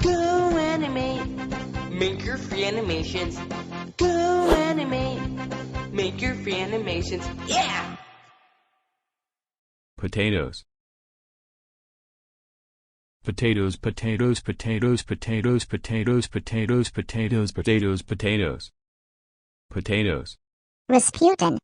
Goanimate, make your free animations. Goanimate, make your free animations. Yeah! Potatoes. Potatoes, potatoes, potatoes, potatoes, potatoes, potatoes, potatoes, potatoes, potatoes. Potatoes. Rasputin.